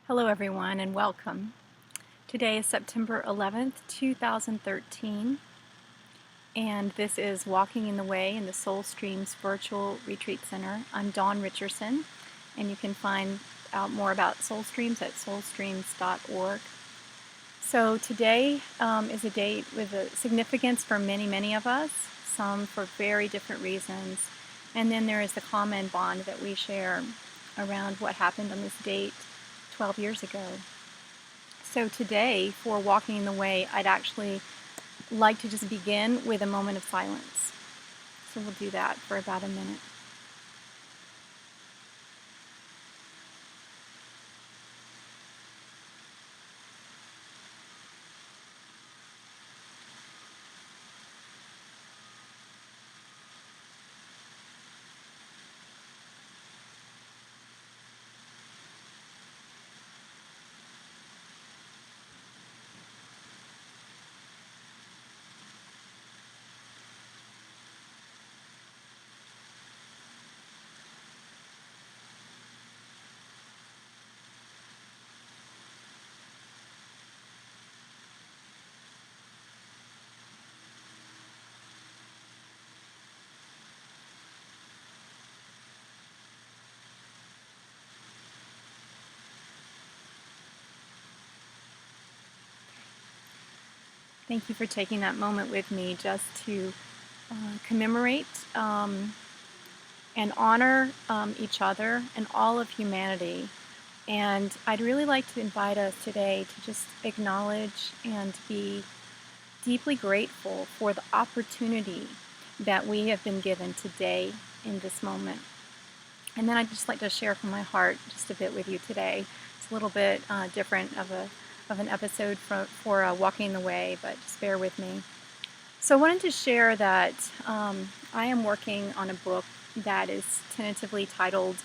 Hello everyone and welcome. Today is September 11th, 2013, and this is Walking in the Way in the Soul Streams Virtual Retreat Center. I'm Dawn Richerson, and you can find out more about Soul Streams at soulstreams.org. So today is a date with a significance for many of us, some for very different reasons, and then there is the common bond that we share around what happened on this date 12 years ago. So today, for Walking in the Way, I'd actually like to just begin with a moment of silence. So we'll do that for about a minute. Thank you for taking that moment with me just to commemorate and honor each other and all of humanity. And I'd really like to invite us today to just acknowledge and be deeply grateful for the opportunity that we have been given today in this moment. And then I'd just like to share from my heart just a bit with you today. It's a little bit different of an episode for Walking the Way, but just bear with me. So I wanted to share that I am working on a book that is tentatively titled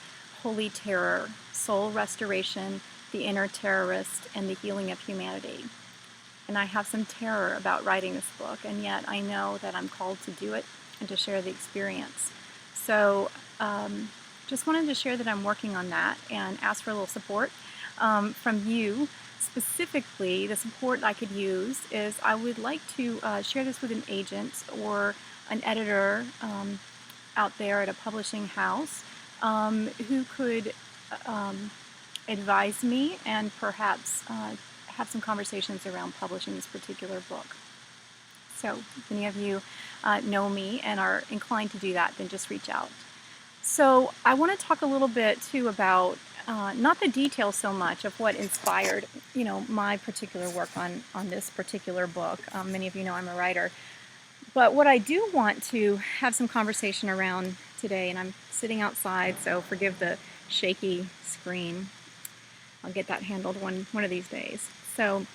Holy Terror, Soul Restoration, the Inner Terrorist, and the Healing of Humanity. And I have some terror about writing this book, and yet I know that I'm called to do it and to share the experience. So just wanted to share that I'm working on that and ask for a little support from you. Specifically, the support I could use is I would like to share this with an agent or an editor out there at a publishing house who could advise me and perhaps have some conversations around publishing this particular book. So if any of you know me and are inclined to do that, then just reach out. So I want to talk a little bit too about not the details so much of what inspired, my particular work on this particular book. Many of you know I'm a writer. But what I do want to have some conversation around today, and I'm sitting outside, so forgive the shaky screen. I'll get that handled one of these days. So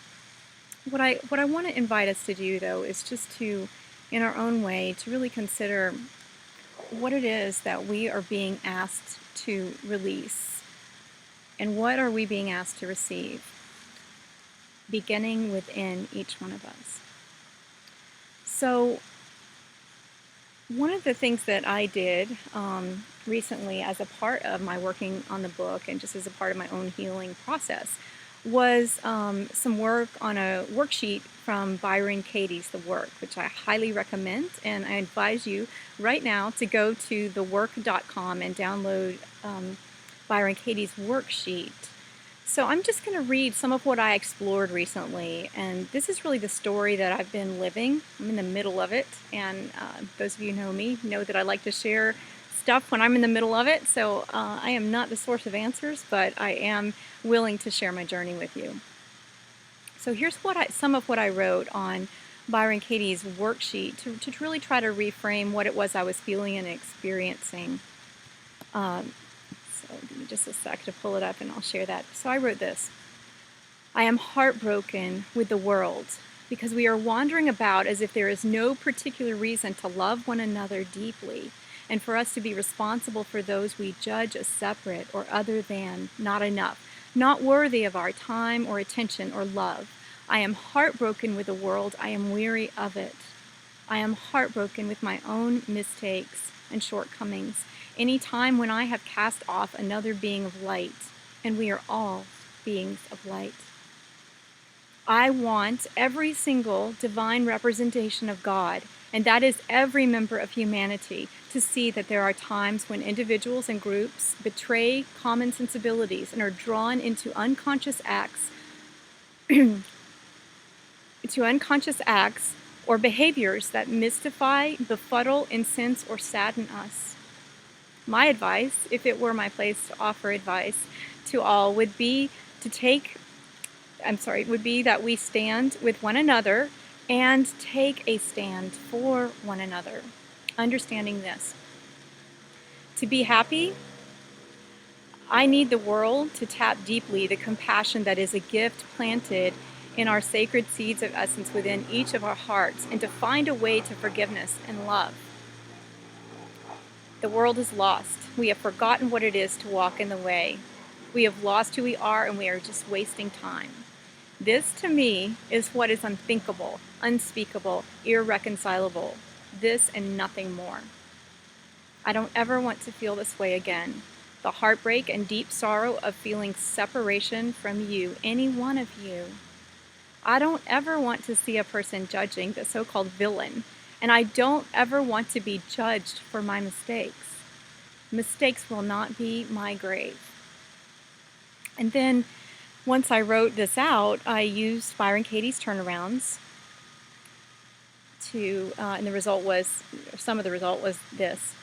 what I want to invite us to do, though, is just to, in our own way, to really consider what it is that we are being asked to release and what are we being asked to receive, beginning within each one of us. So one of the things that I did recently as a part of my working on the book and just as a part of my own healing process was some work on a worksheet from Byron Katies, The Work, which I highly recommend, and I advise you right now to go to thework.com and download Byron Katies' worksheet. So I'm just going to read some of what I explored recently, and this is really the story that I've been living. I'm in the middle of it, and those of you who know me know that I like to share stuff when I'm in the middle of it, so I am not the source of answers, but I am willing to share my journey with you. So here's some of what I wrote on Byron Katies' worksheet to really try to reframe what it was I was feeling and experiencing. So give me just a sec to pull it up and I'll share that. So I wrote this. I am heartbroken with the world because we are wandering about as if there is no particular reason to love one another deeply and for us to be responsible for those we judge as separate or other than, not enough, not worthy of our time or attention or love. I am heartbroken with the world. I am weary of it. I am heartbroken with my own mistakes and shortcomings. Any time when I have cast off another being of light, and we are all beings of light. I want every single divine representation of God, and that is every member of humanity, to see that there are times when individuals and groups betray common sensibilities and are drawn into unconscious acts or behaviors that mystify, befuddle, incense, or sadden us. My advice, if it were my place to offer advice to all, would be that we stand with one another and take a stand for one another. Understanding this. To be happy, I need the world to tap deeply the compassion that is a gift planted in our sacred seeds of essence within each of our hearts, and to find a way to forgiveness and love. The world is lost. We have forgotten what it is to walk in the way. We have lost who we are, and we are just wasting time. This, to me, is what is unthinkable, unspeakable, irreconcilable. This and nothing more. I don't ever want to feel this way again. The heartbreak and deep sorrow of feeling separation from you, any one of you. I don't ever want to see a person judging the so-called villain, and I don't ever want to be judged for my mistakes. Mistakes will not be my grave. And then, once I wrote this out, I used Byron Katies' turnarounds and some of the result was this.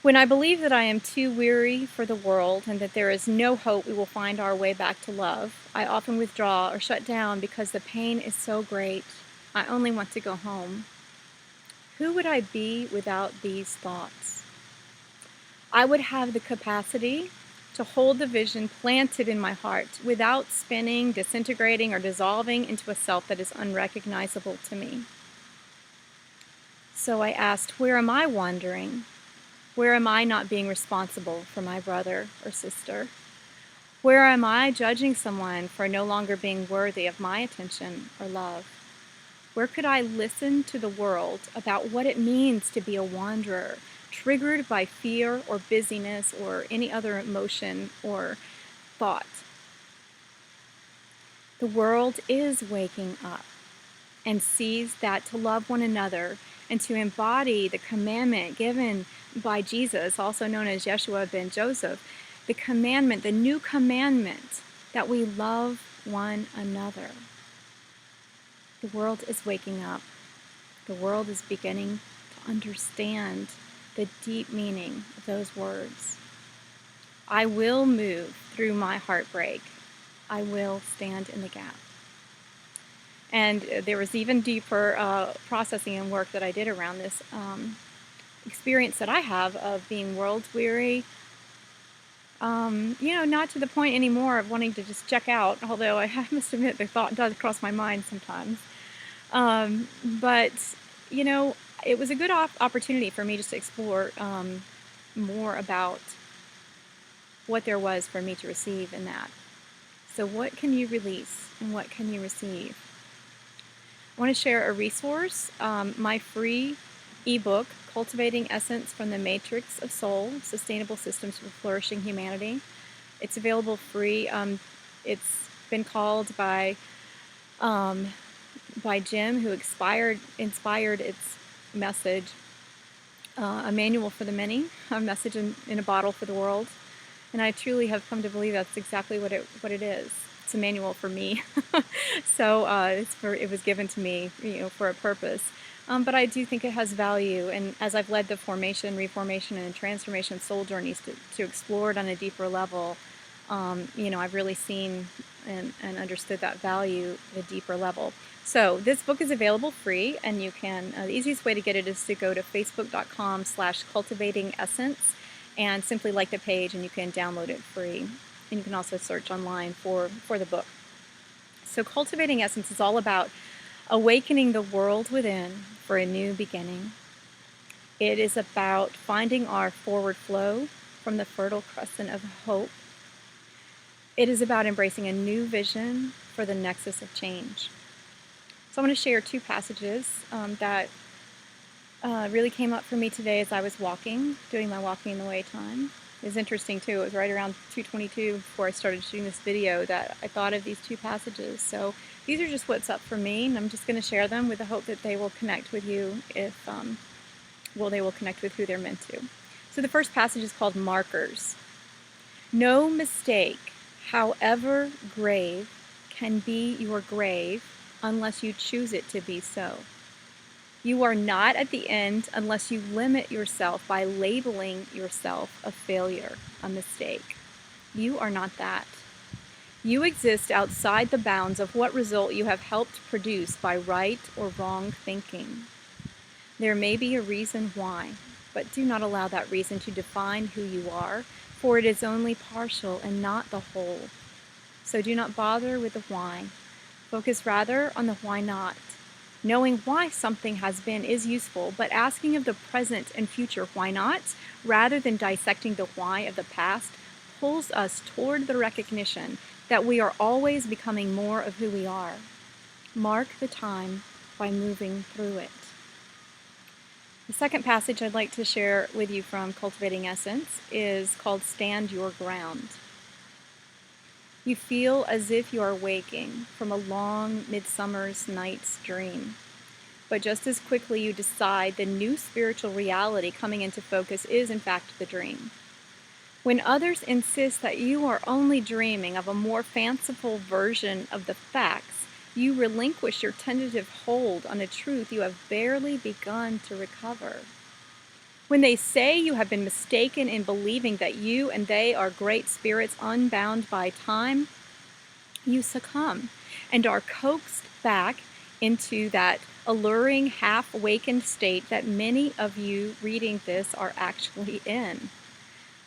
When I believe that I am too weary for the world and that there is no hope we will find our way back to love, I often withdraw or shut down because the pain is so great. I only want to go home. Who would I be without these thoughts? I would have the capacity to hold the vision planted in my heart without spinning, disintegrating, or dissolving into a self that is unrecognizable to me. So I asked, where am I wandering? Where am I not being responsible for my brother or sister? Where am I judging someone for no longer being worthy of my attention or love? Where could I listen to the world about what it means to be a wanderer, triggered by fear or busyness or any other emotion or thought? The world is waking up and sees that to love one another and to embody the commandment given by Jesus, also known as Yeshua ben Joseph, the new commandment that we love one another. The world is waking up. The world is beginning to understand the deep meaning of those words. I will move through my heartbreak. I will stand in the gap. And there was even deeper processing and work that I did around this experience that I have of being world weary. Not to the point anymore of wanting to just check out, although I must admit the thought does cross my mind sometimes. But it was a good opportunity for me just to explore more about what there was for me to receive in that. So what can you release and what can you receive? I want to share a resource, my free ebook, Cultivating Essence from the Matrix of Soul, Sustainable Systems for Flourishing Humanity. It's available free. It's been called by Jim, who inspired its message, a manual for the many, a message in a bottle for the world. And I truly have come to believe that's exactly what it is. It's a manual for me. So it was given to me, for a purpose. But I do think it has value, and as I've led the formation, reformation, and transformation soul journeys to explore it on a deeper level, I've really seen and understood that value at a deeper level. So this book is available free, and you can, the easiest way to get it is to go to facebook.com/cultivating essence and simply like the page, and you can download it free. And you can also search online for the book. So Cultivating Essence is all about awakening the world within for a new beginning. It is about finding our forward flow from the fertile crescent of hope. It is about embracing a new vision for the nexus of change. So I'm going to share two passages that really came up for me today as I was walking, doing my walking the way time. It was interesting too. It was right around 2:22 before I started shooting this video that I thought of these two passages. So these are just what's up for me, and I'm just going to share them with the hope that they will connect with you if, they will connect with who they're meant to. So the first passage is called Markers. No mistake, however grave, can be your grave unless you choose it to be so. You are not at the end unless you limit yourself by labeling yourself a failure, a mistake. You are not that. You exist outside the bounds of what result you have helped produce by right or wrong thinking. There may be a reason why, but do not allow that reason to define who you are, for it is only partial and not the whole. So do not bother with the why. Focus rather on the why not. Knowing why something has been is useful, but asking of the present and future why not, rather than dissecting the why of the past, pulls us toward the recognition that we are always becoming more of who we are. Mark the time by moving through it. The second passage I'd like to share with you from Cultivating Essence is called Stand Your Ground. You feel as if you are waking from a long midsummer's night's dream. But just as quickly you decide the new spiritual reality coming into focus is in fact the dream. When others insist that you are only dreaming of a more fanciful version of the facts, you relinquish your tentative hold on a truth you have barely begun to recover. When they say you have been mistaken in believing that you and they are great spirits unbound by time, you succumb and are coaxed back into that alluring half-awakened state that many of you reading this are actually in.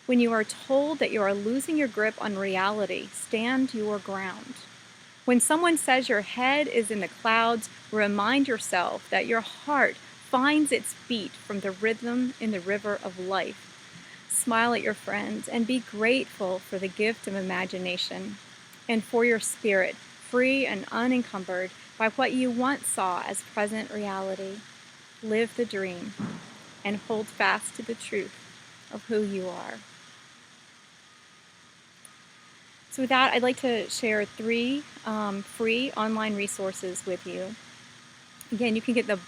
When you are told that you are losing your grip on reality, stand your ground. When someone says your head is in the clouds, remind yourself that your heart finds its beat from the rhythm in the river of life. Smile at your friends and be grateful for the gift of imagination and for your spirit, free and unencumbered by what you once saw as present reality. Live the dream and hold fast to the truth of who you are. So with that, I'd like to share 3 free online resources with you. Again, you can get the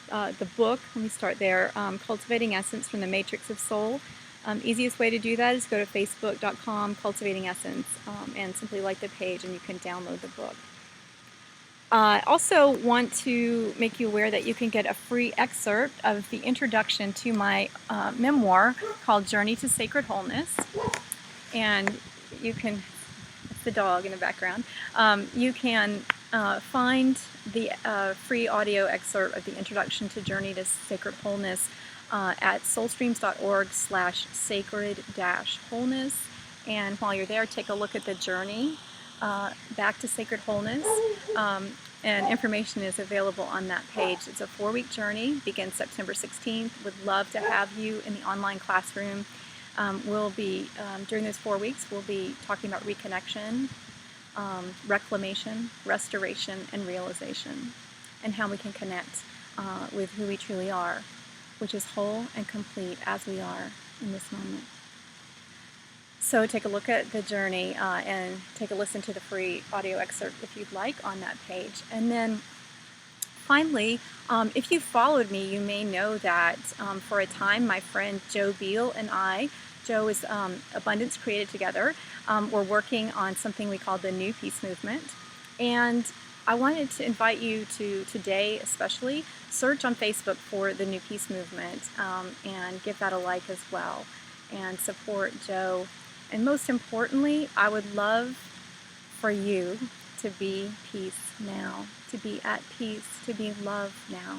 book, let me start there, Cultivating Essence from the Matrix of Soul. Easiest way to do that is go to facebook.com, Cultivating Essence, and simply like the page and you can download the book. I also want to make you aware that you can get a free excerpt of the introduction to my memoir called Journey to Sacred Wholeness. And you can, it's the dog in the background, you can find the free audio excerpt of the introduction to Journey to Sacred Wholeness at soulstreams.org/sacred-wholeness. And while you're there, take a look at the journey back to sacred wholeness. And information is available on that page. It's a 4-week journey, begins September 16th. Would love to have you in the online classroom. We'll be, during those 4 weeks, we'll be talking about reconnection, reclamation, restoration, and realization, and how we can connect with who we truly are, which is whole and complete as we are in this moment. So take a look at the journey and take a listen to the free audio excerpt if you'd like on that page. And then finally, if you followed me, you may know that for a time my friend Joe Beal and I, Joe is Abundance Created Together, we're working on something we call the New Peace Movement. And I wanted to invite you to today especially search on Facebook for the New Peace Movement and give that a like as well and support Joe. And most importantly, I would love for you to be peace now, to be at peace, to be love now,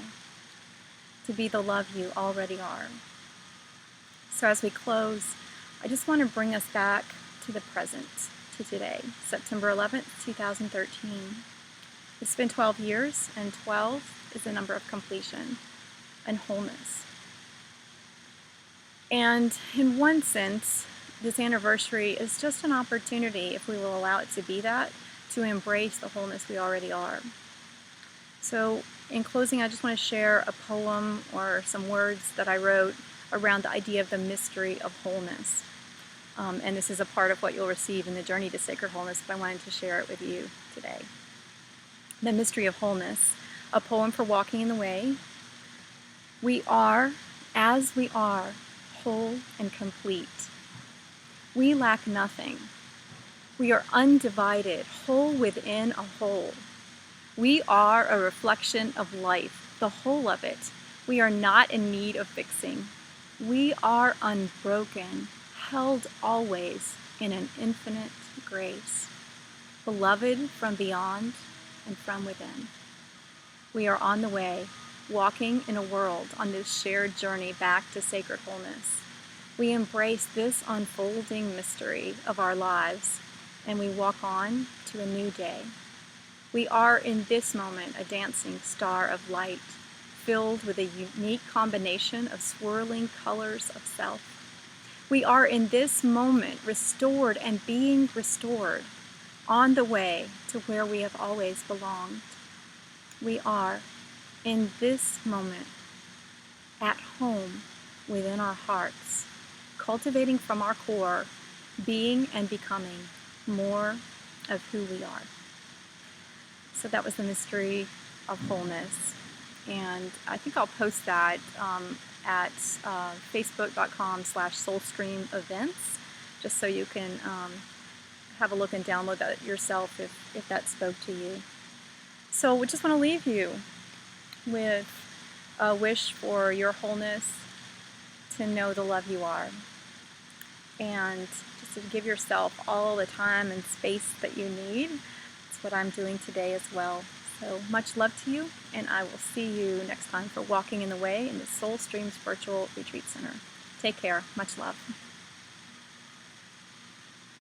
to be the love you already are. So as we close, I just want to bring us back to the present, to today, September 11th, 2013. It's been 12 years, and 12 is the number of completion and wholeness. And in one sense, this anniversary is just an opportunity, if we will allow it to be that, to embrace the wholeness we already are. So In closing, I just want to share a poem or some words that I wrote around the idea of the mystery of wholeness. And this is a part of what you'll receive in the Journey to Sacred Wholeness, but I wanted to share it with you today. The mystery of wholeness, a poem for walking in the way. We are, as we are, whole and complete. We lack nothing. We are undivided, whole within a whole. We are a reflection of life, the whole of it. We are not in need of fixing. We are unbroken, held always in an infinite grace, beloved from beyond and from within. We are on the way, walking in a world on this shared journey back to sacred wholeness. We embrace this unfolding mystery of our lives, and we walk on to a new day. We are in this moment a dancing star of light, filled with a unique combination of swirling colors of self. We are in this moment restored and being restored, on the way to where we have always belonged. We are in this moment at home within our hearts, cultivating from our core, being and becoming more of who we are. So that was the mystery of wholeness. And I think I'll post that at facebook.com/soulstreamevents, just so you can have a look and download that yourself if that spoke to you. So we just want to leave you with a wish for your wholeness, to know the love you are, and just to give yourself all the time and space that you need. That's what I'm doing today as well. So much love to you, and I will see you next time for Walking in the Way in the Soul Streams Virtual Retreat Center. Take care. Much love.